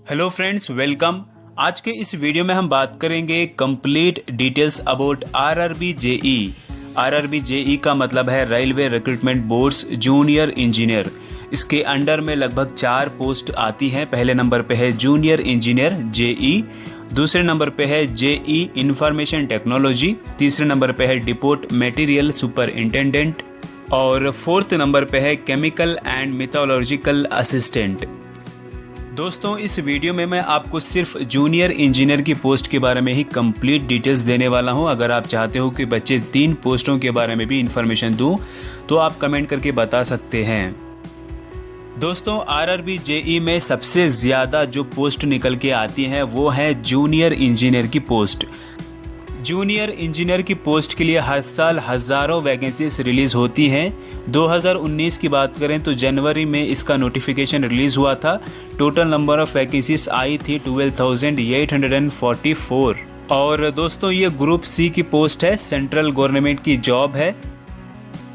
Hello friends, welcome. आज के इस वीडियो में हम बात करेंगे complete details about RRB JE. RRB JE का मतलब है railway recruitment boards junior engineer. इसके अंडर में लगभग 4 पोस्ट आती हैं। पहले नंबर पे है जूनियर इंजीनियर जेई, दूसरे नंबर पे है जेई इंफॉर्मेशन टेक्नोलॉजी, तीसरे नंबर पे है डिपोट मटेरियल सुपरिंटेंडेंट और फोर्थ नंबर पे है केमिकल एंड मेथोलॉजिकल असिस्टेंट। दोस्तों, इस वीडियो में मैं आपको सिर्फ जूनियर इंजीनियर की पोस्ट के बारे में ही कंप्लीट डिटेल्स देने वाला हूं। अगर आप चाहते हो कि बच्चे 3 पोस्टों के बारे में भी इंफॉर्मेशन दूं तो आप कमेंट करके बता सकते हैं। दोस्तों, आरआरबी जेई में सबसे ज्यादा जो पोस्ट निकल के आती है वो है जूनियर इंजीनियर की पोस्ट। जूनियर इंजीनियर की पोस्ट के लिए हर साल हजारों वैकेंसीज रिलीज होती हैं। 2019 की बात करें तो जनवरी में इसका नोटिफिकेशन रिलीज हुआ था। टोटल नंबर ऑफ वैकेंसीज आई थी 12,844। और दोस्तों, ये ग्रुप सी की पोस्ट है, सेंट्रल गवर्नमेंट की जॉब है।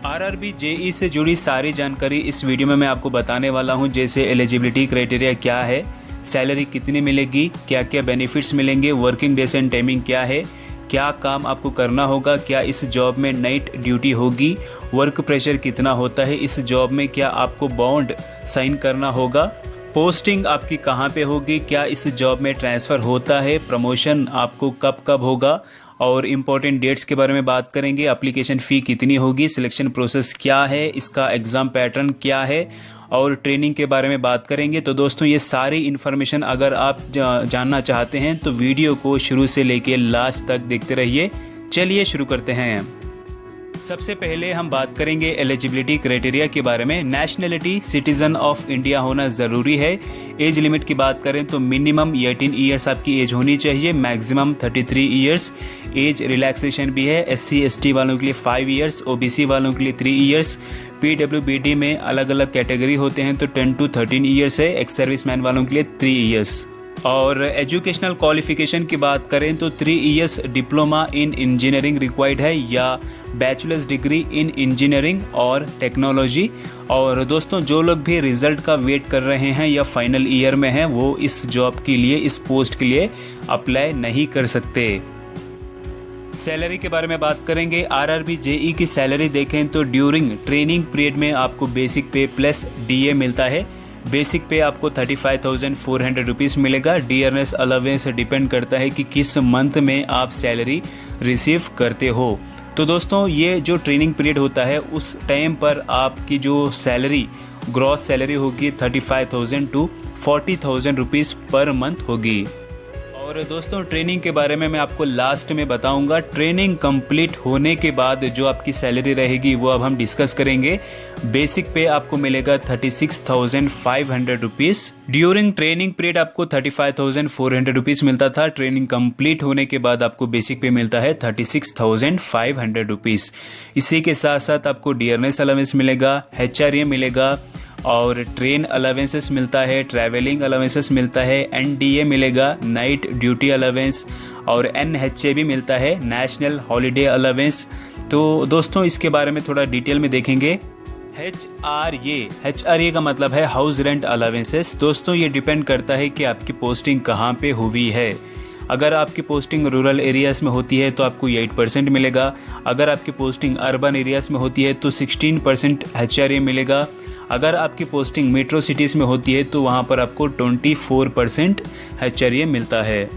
आरआरबी जेई से जुड़ी सारी जानकारी इस वीडियो में मैं आपको बताने वाला हूं, जैसे एलिजिबिलिटी क्राइटेरिया क्या है, सैलरी कितनी मिलेगी, क्या क्या बेनिफिट्स मिलेंगे, वर्किंग डेज एंड टाइमिंग क्या है, क्या काम आपको करना होगा, क्या इस जॉब में नाइट ड्यूटी होगी, वर्क प्रेशर कितना होता है इस जॉब में, क्या आपको बॉन्ड साइन करना होगा, पोस्टिंग आपकी कहाँ पे होगी, क्या इस जॉब में ट्रांसफ़र होता है, प्रमोशन आपको कब कब होगा और इम्पोर्टेंट डेट्स के बारे में बात करेंगे। एप्लीकेशन फ़ी कितनी होगी, सिलेक्शन प्रोसेस क्या है, इसका एग्ज़ाम पैटर्न क्या है और ट्रेनिंग के बारे में बात करेंगे। तो दोस्तों, ये सारी इन्फॉर्मेशन अगर आप जानना चाहते हैं तो वीडियो को शुरू से लेके लास्ट तक देखते रहिए। चलिए शुरू करते हैं। सबसे पहले हम बात करेंगे एलिजिबिलिटी क्राइटेरिया के बारे में। नेशनलिटी सिटीजन ऑफ इंडिया होना ज़रूरी है। एज लिमिट की बात करें तो मिनिमम 18 ईयर्स आपकी एज होनी चाहिए, मैक्सिमम 33 ईयर्स। एज रिलैक्सेशन भी है, SC ST वालों के लिए 5 ईयर्स, OBC वालों के लिए 3 ईयर्स। PWBD में अलग अलग कैटेगरी होते हैं तो 10 to 13 ईयर्स है, एक्स सर्विसमैन वालों के लिए 3 ईयर्स। और एजुकेशनल क्वालिफिकेशन की बात करें तो 3 years diploma in engineering required है या बैचलर्स डिग्री इन इंजीनियरिंग और टेक्नोलॉजी। और दोस्तों, जो लोग भी रिजल्ट का वेट कर रहे हैं या फाइनल ईयर में हैं वो इस जॉब के लिए, इस पोस्ट के लिए अप्लाई नहीं कर सकते। सैलरी के बारे में बात करेंगे। आरआरबी जेई की सैलरी देखें तो ड्यूरिंग ट्रेनिंग पीरियड में आपको बेसिक पे प्लस DA मिलता है। बेसिक पे आपको 35,400 रुपीज़ मिलेगा। डियरनेस अलावेंस डिपेंड करता है कि किस मंथ में आप सैलरी रिसीव करते हो। तो दोस्तों, ये जो ट्रेनिंग पीरियड होता है उस टाइम पर आपकी जो सैलरी, ग्रॉस सैलरी होगी 35,000 to 40,000 रुपीज़ पर मंथ होगी। और दोस्तों, ट्रेनिंग के बारे में मैं आपको लास्ट में बताऊंगा। ट्रेनिंग कंप्लीट होने के बाद जो आपकी सैलरी रहेगी वो अब हम डिस्कस करेंगे। बेसिक पे आपको मिलेगा 36,500 रुपीज़। ड्यूरिंग ट्रेनिंग पीरियड आपको 35,400 रुपीज़ मिलता था। ट्रेनिंग कंप्लीट होने के बाद आपको बेसिक पे मिलता है 36,500 रुपीज़। इसी के साथ साथ आपको डियरनेस अलावेंस मिलेगा, HRA मिलेगा और ट्रेन अलावेंसेस मिलता है, ट्रैवलिंग अलावेंसेस मिलता है, NDA मिलेगा, नाइट ड्यूटी अलावेंस और NHA भी मिलता है, नेशनल हॉलिडे अलावेंस। तो दोस्तों, इसके बारे में थोड़ा डिटेल में देखेंगे। HRA का मतलब है हाउस रेंट अलावेंसेस। दोस्तों, ये डिपेंड करता है कि आपकी पोस्टिंग कहाँ पे हुई है। अगर आपकी पोस्टिंग रूरल एरियाज़ में होती है तो आपको 8% मिलेगा। अगर आपकी पोस्टिंग अर्बन एरियाज़ में होती है तो 16% HRA मिलेगा। अगर आपकी पोस्टिंग मेट्रो सिटीज़ में होती है तो वहाँ पर आपको 24% HRA मिलता है।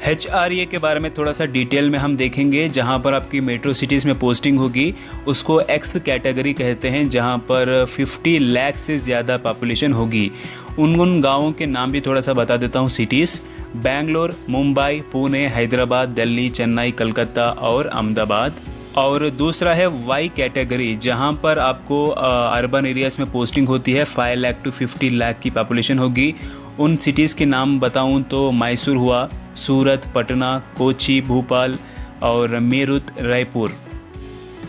HRA के बारे में थोड़ा सा डिटेल में हम देखेंगे। जहाँ पर आपकी मेट्रो सिटीज़ में पोस्टिंग होगी उसको X कैटेगरी कहते हैं, जहाँ पर 50 लाख से ज़्यादा पॉपुलेशन होगी। उन गाँवों के नाम भी थोड़ा सा बता देता हूँ। सिटीज़ बेंगलोर, मुंबई, पुणे, हैदराबाद, दिल्ली, चेन्नई, कलकत्ता और अहमदाबाद। और दूसरा है Y कैटेगरी, जहां पर आपको अर्बन एरियाज में पोस्टिंग होती है। 5 लाख टू 50 लाख की पॉपुलेशन होगी। उन सिटीज़ के नाम बताऊं तो मैसूर हुआ, सूरत, पटना, कोची, भोपाल और मेरठ, रायपुर।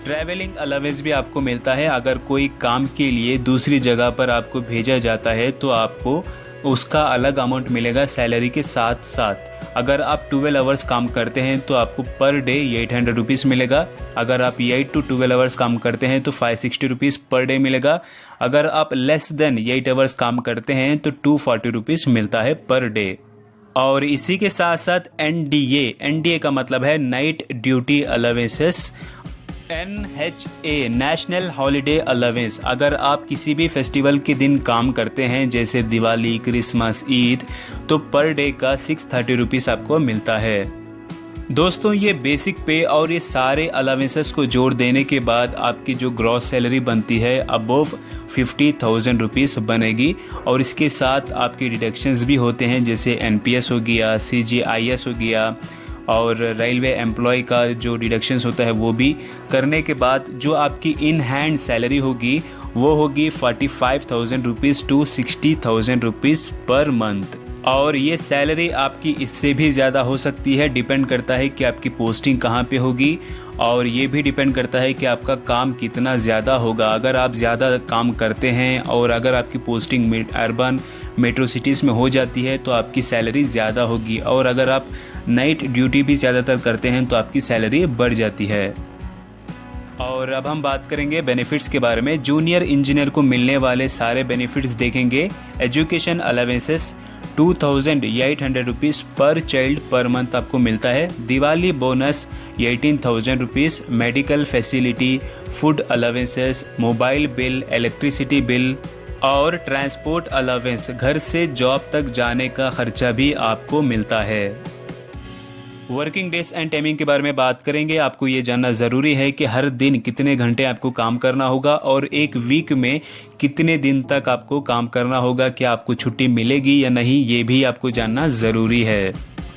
ट्रैवलिंग अलावेंस भी आपको मिलता है। अगर कोई काम के लिए दूसरी जगह पर आपको भेजा जाता है तो आपको उसका अलग अमाउंट मिलेगा सैलरी के साथ साथ। अगर आप 12 आवर्स काम करते हैं तो आपको पर डे 800 रुपीज़ मिलेगा। अगर आप 8 to 12 आवर्स काम करते हैं तो 560 रुपीज़ पर डे मिलेगा। अगर आप लेस देन 8 आवर्स काम करते हैं तो 240 रुपीज़ मिलता है पर डे। और इसी के साथ साथ एनडीए का मतलब है night duty allowances, NHA national holiday allowance. अगर आप किसी भी फेस्टिवल के दिन काम करते हैं जैसे दिवाली, क्रिसमस, ईद, तो पर डे का 630 रुपीज़ आपको मिलता है। दोस्तों ये बेसिक पे और ये सारे अलावेंसेस को जोड़ देने के बाद आपकी जो ग्रॉस सैलरी बनती है अबव 50,000 रुपीज़ बनेगी। और इसके साथ आपकी डिडक्शंस भी होते हैं जैसे NPS हो गया, CGIS हो गया और रेलवे एम्प्लॉय का जो डिडक्शंस होता है वो भी करने के बाद जो आपकी इन हैंड सैलरी होगी वो होगी 45,000 rupees to 60,000 rupees per month. और ये सैलरी आपकी इससे भी ज़्यादा हो सकती है, डिपेंड करता है कि आपकी पोस्टिंग कहाँ पे होगी और ये भी डिपेंड करता है कि आपका काम कितना ज़्यादा होगा। अगर आप ज़्यादा काम करते हैं और अगर आपकी पोस्टिंग अर्बन मेट्रो सिटीज़ में हो जाती है तो आपकी सैलरी ज़्यादा होगी, और अगर आप नाइट ड्यूटी भी ज़्यादातर करते हैं तो आपकी सैलरी बढ़ जाती है। और अब हम बात करेंगे बेनिफिट्स के बारे में। जूनियर इंजीनियर को मिलने वाले सारे बेनिफिट्स देखेंगे। एजुकेशन अलावेंसेस 2,800 रुपीज़ पर चाइल्ड पर मंथ आपको मिलता है। Diwali bonus 18,000 rupees. Medical facility, food allowances, mobile bill, electricity bill और ट्रांसपोर्ट अलावेंस, घर से जॉब तक जाने का खर्चा भी आपको मिलता है। वर्किंग डेज एंड टाइमिंग के बारे में बात करेंगे। आपको ये जानना ज़रूरी है कि हर दिन कितने घंटे आपको काम करना होगा और एक वीक में कितने दिन तक आपको काम करना होगा, क्या आपको छुट्टी मिलेगी या नहीं, ये भी आपको जानना ज़रूरी है।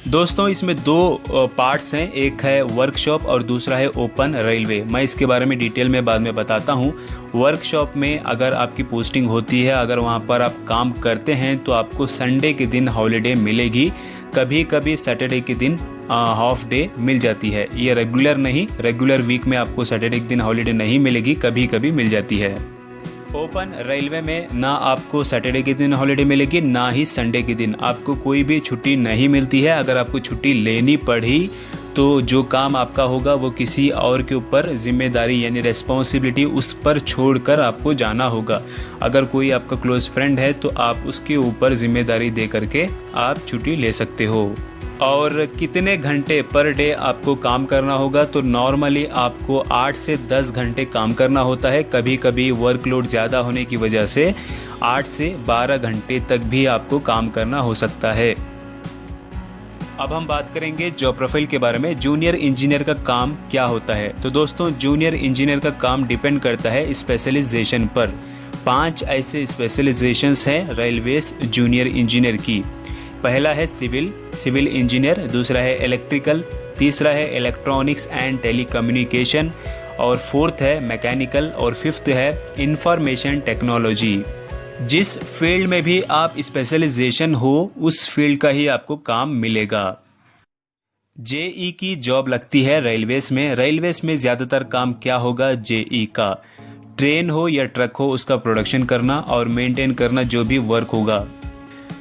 दोस्तों इसमें दो पार्ट्स हैं, एक है वर्कशॉप और दूसरा है ओपन रेलवे। मैं इसके बारे में डिटेल में बाद में बताता हूँ। वर्कशॉप में अगर आपकी पोस्टिंग होती है, अगर वहाँ पर आप काम करते हैं तो आपको संडे के दिन हॉलीडे मिलेगी, कभी कभी सैटरडे के दिन हाफ डे मिल जाती है। ये रेगुलर नहीं, रेगुलर वीक में आपको सैटरडे के दिन हॉलीडे नहीं मिलेगी, कभी कभी मिल जाती है। ओपन रेलवे में ना आपको सैटरडे के दिन हॉलीडे मिलेगी ना ही संडे के दिन, आपको कोई भी छुट्टी नहीं मिलती है। अगर आपको छुट्टी लेनी पड़ी तो जो काम आपका होगा वो किसी और के ऊपर जिम्मेदारी यानी रेस्पॉन्सिबिलिटी उस पर छोड़कर आपको जाना होगा। अगर कोई आपका क्लोज फ्रेंड है तो आप उसके ऊपर जिम्मेदारी दे करके आप छुट्टी ले सकते हो। और कितने घंटे पर डे आपको काम करना होगा, तो नॉर्मली आपको 8 से 10 घंटे काम करना होता है। कभी कभी वर्कलोड ज़्यादा होने की वजह से 8 से 12 घंटे तक भी आपको काम करना हो सकता है। अब हम बात करेंगे जॉब प्रोफाइल के बारे में। जूनियर इंजीनियर का काम क्या होता है? तो दोस्तों जूनियर इंजीनियर का काम डिपेंड करता है स्पेशलाइजेशन पर। 5 ऐसे स्पेशलाइजेशंस हैं रेलवेज जूनियर इंजीनियर की। पहला है सिविल इंजीनियर, दूसरा है इलेक्ट्रिकल, तीसरा है इलेक्ट्रॉनिक्स एंड टेलीकम्युनिकेशन और फोर्थ है मैकेनिकल और फिफ्थ है इंफॉर्मेशन टेक्नोलॉजी। जिस फील्ड में भी आप स्पेशलाइजेशन हो उस फील्ड का ही आपको काम मिलेगा। जेई की जॉब लगती है रेलवेज में। रेलवेज में ज़्यादातर काम क्या होगा? जेई का ट्रेन हो या ट्रक हो उसका प्रोडक्शन करना और मेंटेन करना जो भी वर्क होगा।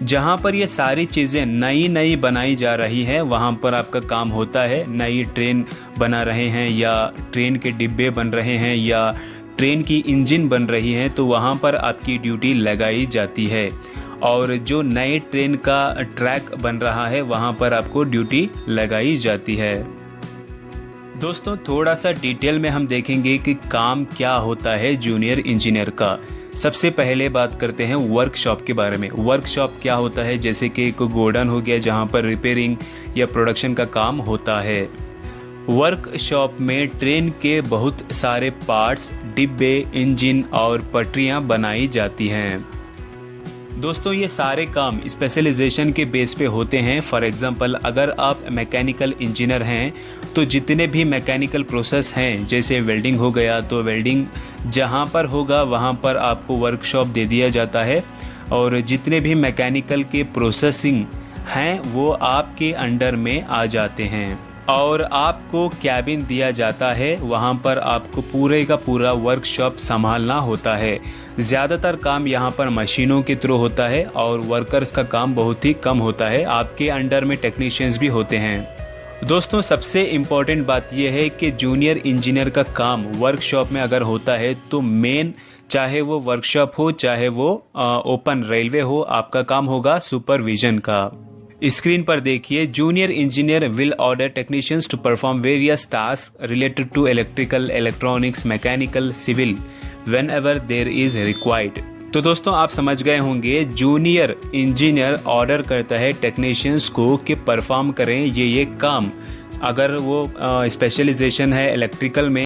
जहाँ पर ये सारी चीज़ें नई बनाई जा रही हैं वहाँ पर आपका काम होता है। नई ट्रेन बना रहे हैं या ट्रेन के डिब्बे बन रहे हैं या ट्रेन की इंजन बन रही है तो वहाँ पर आपकी ड्यूटी लगाई जाती है। और जो नए ट्रेन का ट्रैक बन रहा है वहाँ पर आपको ड्यूटी लगाई जाती है। दोस्तों थोड़ा सा डिटेल में हम देखेंगे कि काम क्या होता है जूनियर इंजीनियर का। सबसे पहले बात करते हैं वर्कशॉप के बारे में। वर्कशॉप क्या होता है? जैसे कि एक गोडाउन हो गया जहाँ पर रिपेयरिंग या प्रोडक्शन का काम होता है। वर्कशॉप में ट्रेन के बहुत सारे पार्ट्स, डिब्बे, इंजन और पटरियां बनाई जाती हैं। दोस्तों ये सारे काम स्पेशलाइजेशन के बेस पे होते हैं। फॉर एग्जांपल अगर आप मैकेनिकल इंजीनियर हैं तो जितने भी मैकेनिकल प्रोसेस हैं जैसे वेल्डिंग हो गया तो वेल्डिंग जहां पर होगा वहां पर आपको वर्कशॉप दे दिया जाता है और जितने भी मैकेनिकल के प्रोसेसिंग हैं वो आपके अंडर में आ जाते हैं। और आपको कैबिन दिया जाता है। वहाँ पर आपको पूरे का पूरा वर्कशॉप संभालना होता है। ज़्यादातर काम यहाँ पर मशीनों के थ्रू होता है और वर्कर्स का काम बहुत ही कम होता है। आपके अंडर में टेक्नीशियंस भी होते हैं। दोस्तों, सबसे इम्पॉर्टेंट बात यह है कि जूनियर इंजीनियर का काम वर्कशॉप में अगर होता है तो मेन, चाहे वो वर्कशॉप हो चाहे वो ओपन रेलवे हो, आपका काम होगा सुपरविजन का। स्क्रीन पर देखिए, junior engineer will order technicians to perform various task related to electrical, electronics, mechanical, civil whenever there is required. तो दोस्तों, आप समझ गए होंगे, जूनियर इंजीनियर ऑर्डर करता है टेक्नीशियंस को कि परफॉर्म करें ये काम। अगर वो स्पेशलाइजेशन है इलेक्ट्रिकल में